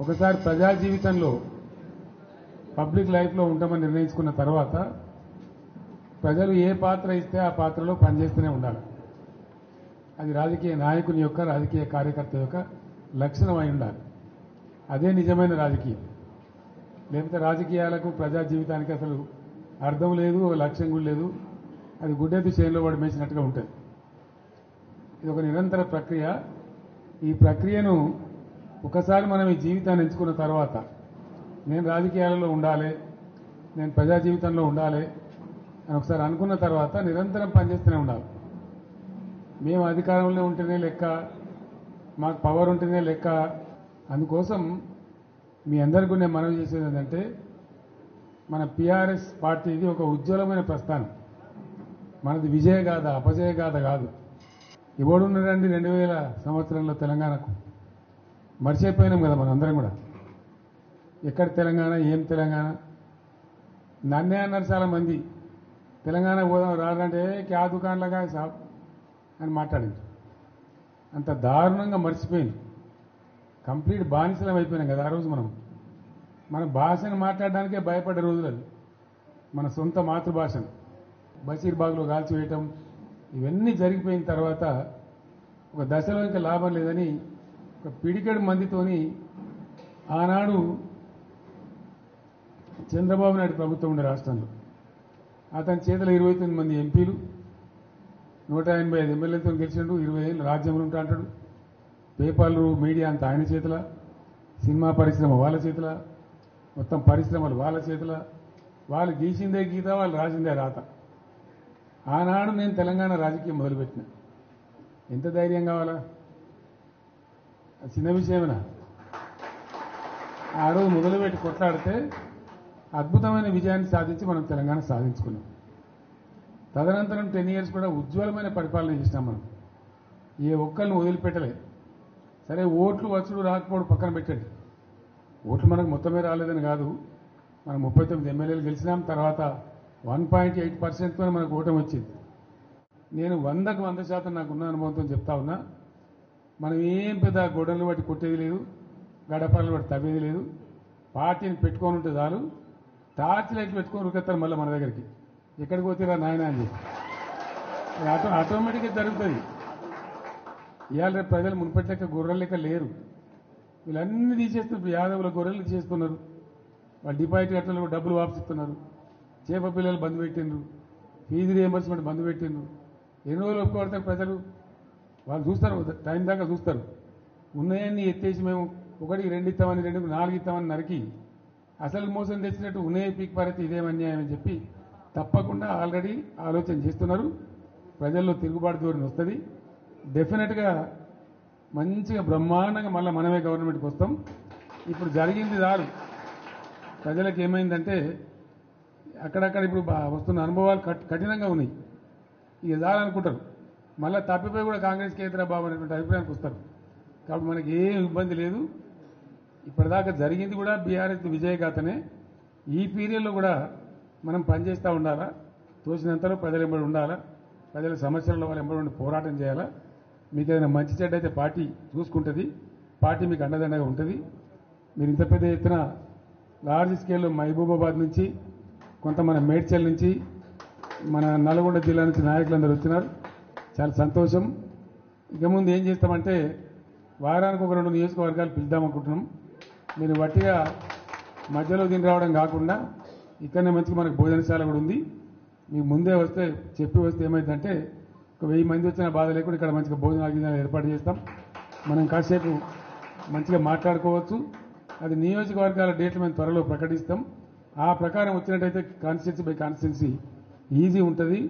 ఒకసారి ప్రజా జీవితంలో పబ్లిక్ లైఫ్లో ఉంటామని నిర్ణయించుకున్న తర్వాత ప్రజలు ఏ పాత్ర ఇస్తే ఆ పాత్రలో పనిచేస్తూనే ఉండాలి. అది రాజకీయ నాయకుని యొక్క రాజకీయ కార్యకర్త యొక్క లక్షణం అయి ఉండాలి. అదే నిజమైన రాజకీయం. లేకపోతే రాజకీయాలకు ప్రజా జీవితానికి అసలు అర్థం లేదు, లక్ష్యం కూడా లేదు. అది గుడ్డెద్దు చేనులో పడి మేసినట్టుగా ఉంటుంది. ఇది ఒక నిరంతర ప్రక్రియ. ఈ ప్రక్రియను ఒకసారి మనం ఈ జీవితాన్ని ఎంచుకున్న తర్వాత నేను రాజకీయాలలో ఉండాలి, నేను ప్రజా జీవితంలో ఉండాలి అని ఒకసారి అనుకున్న తర్వాత నిరంతరం పనిచేస్తూనే ఉండాలి. మేము అధికారంలో ఉంటేనే లెక్క, మాకు పవర్ ఉంటేనే లెక్క. అందుకోసం మీ అందరికీ నేను మనవి చేసేది ఏంటంటే మన PRS పార్టీది ఒక ఉజ్వలమైన ప్రస్థానం. మనది విజయగాథ, అపజయగాథ కాదు. ఎవడున్నారండి 2000 సంవత్సరంలో తెలంగాణకు? మర్చిపోయినాం కదా మనందరం కూడా. ఎక్కడ తెలంగాణ, ఏం తెలంగాణ? నన్నే అన్నారు చాలా మంది, తెలంగాణ పోదాం రాదంటే క్యా దుకాణంలాగా సాబ్ అని మాట్లాడింది. అంత దారుణంగా మర్చిపోయింది. కంప్లీట్ బానిసలం అయిపోయినాం కదా ఆ రోజు. మన భాషను మాట్లాడడానికే భయపడ్డ రోజులు అది. మన సొంత మాతృభాషను బషీర్బాగ్లో కాల్చివేయటం ఇవన్నీ జరిగిపోయిన తర్వాత ఒక దశలో ఇంకా లాభం లేదని ఒక పిడికెడు మందితోని ఆనాడు చంద్రబాబు నాయుడు ప్రభుత్వం ఉండే రాష్ట్రంలో అతని చేతిలో 29 మంది ఎంపీలు, 185 ఎమ్మెల్యేలతో గెలిచిండు. 20 ఏళ్ళు రాజ్యంలో ఉంటా అంటాడు. పేపర్లు, మీడియా అంతా ఆయన చేతుల, సినిమా పరిశ్రమ వాళ్ళ చేతుల, మొత్తం పరిశ్రమలు వాళ్ళ చేతుల. వాళ్ళు గీసిందే గీత, వాళ్ళు రాసిందే రాత. ఆనాడు నేను తెలంగాణ రాజకీయం మొదలుపెట్టిన. ఎంత ధైర్యం కావాలా? చిన్న విషయమేనా? ఆ రోజు మొదలుపెట్టి కొట్లాడితే అద్భుతమైన విజయాన్ని సాధించి మనం తెలంగాణ సాధించుకున్నాం. తదనంతరం 10 years కూడా ఉజ్వలమైన పరిపాలన చేసినాం. మనం ఏ ఒక్కరిని వదిలిపెట్టలే. సరే, ఓట్లు వచ్చుడు రాకపోవడం పక్కన పెట్టండి. ఓట్లు మనకు మొత్తమే రాలేదని కాదు. మనం 39 ఎమ్మెల్యేలు గెలిచినాం. తర్వాత 1.8%తో మనకు ఓటమి వచ్చింది. నేను 100కు 100% నాకున్న అనుభవంతో చెప్తా ఉన్నా. మనం ఏం పెద్ద గొడవలు బట్టి కొట్టేది లేదు, గడపలు బట్టి తవ్వేది లేదు. పార్టీని పెట్టుకొని ఉంటే చాలు, టార్చ్ లైట్ పెట్టుకొని ఉరికెత్తారు మళ్ళీ మన దగ్గరికి. ఎక్కడికి పోతేరా నాయన అని చెప్పి ఆటోమేటిక్గా జరుగుతుంది. ఇవాళ రేపు ప్రజలు మునుపటి లెక్క గొర్రెల లెక్క లేరు. వీళ్ళన్నీ తీసేస్తున్నారు. యాదవుల గొర్రెలు తీసేస్తున్నారు. వాళ్ళు డిపాజిట్ కట్టలు డబ్బులు వాపసిస్తున్నారు. చేప పిల్లలు బంద్ పెట్టిండ్రు. ఫీజు రియంబర్స్మెంట్ బంద్ పెట్టిండ్రు. ఎన్ని రోజులు ఒప్పుకోడతారు ప్రజలు? వాళ్ళు చూస్తారు, టైం దాకా చూస్తారు. ఉన్నాయన్నీ ఎత్తేసి మేము 1కి 2 ఇస్తామని, 2కి 4 ఇస్తామని నరికి అసలు మోసం తెచ్చినట్టు ఉన్నాయే పీక్ పారైతే ఇదేం అన్యాయం అని చెప్పి తప్పకుండా ఆల్రెడీ ఆలోచన చేస్తున్నారు. ప్రజల్లో తిరుగుబాటు ధోరణి వస్తుంది. డెఫినెట్గా మంచిగా బ్రహ్మాండంగా మళ్ళీ మనమే గవర్నమెంట్కి వస్తాం. ఇప్పుడు జరిగింది చాలు. ప్రజలకు ఏమైందంటే అక్కడక్కడ ఇప్పుడు వస్తున్న అనుభవాలు కఠినంగా ఉన్నాయి. ఇక చాలనుకుంటారు. మళ్ళీ తప్పిపోయి కూడా కాంగ్రెస్కి ఏతరా బాబు అనేటువంటి అభిప్రాయానికి వస్తారు. కాబట్టి మనకి ఏం ఇబ్బంది లేదు. ఇప్పటిదాకా జరిగింది కూడా BRS విజయగాథనే. ఈ పీరియడ్లో కూడా మనం పనిచేస్తూ ఉండాలా. తోచినంతలో ప్రజలు ఎంబడి ఉండాలా. ప్రజల సమస్యలలో వాళ్ళు ఎంబడి ఉండి పోరాటం చేయాలా. మీకు ఏదైనా మంచి చెడ్డ అయితే పార్టీ చూసుకుంటుంది. పార్టీ మీకు అండదండగా ఉంటుంది. మీరు ఇంత పెద్ద ఎత్తున లార్జ్ స్కేల్లో మహబూబాబాద్ నుంచి, కొంత మన మేడ్చల్ నుంచి, మన నల్గొండ జిల్లా నుంచి నాయకులందరూ వచ్చినారు. చాలా సంతోషం. ఇక ముందు ఏం చేస్తామంటే వారానికి ఒక 2 నియోజకవర్గాలు పిలుద్దామనుకుంటున్నాం. మీరు వట్టిగా మధ్యలో దీని రావడం కాకుండా ఇక్కడనే మంచిగా మనకు భోజనశాల కూడా ఉంది. మీకు ముందే వస్తే చెప్పి వస్తే ఏమైందంటే ఒక 1000 మంది వచ్చిన బాధ లేకుండా ఇక్కడ మంచిగా భోజనాలు ఏర్పాటు చేస్తాం. మనం కాసేపు మంచిగా మాట్లాడుకోవచ్చు. అది నియోజకవర్గాల డేట్లు మేము త్వరలో ప్రకటిస్తాం. ఆ ప్రకారం వచ్చినట్టయితే కాన్స్టిట్యున్సీ బై కాన్స్టిట్యున్సీ ఈజీ ఉంటుంది.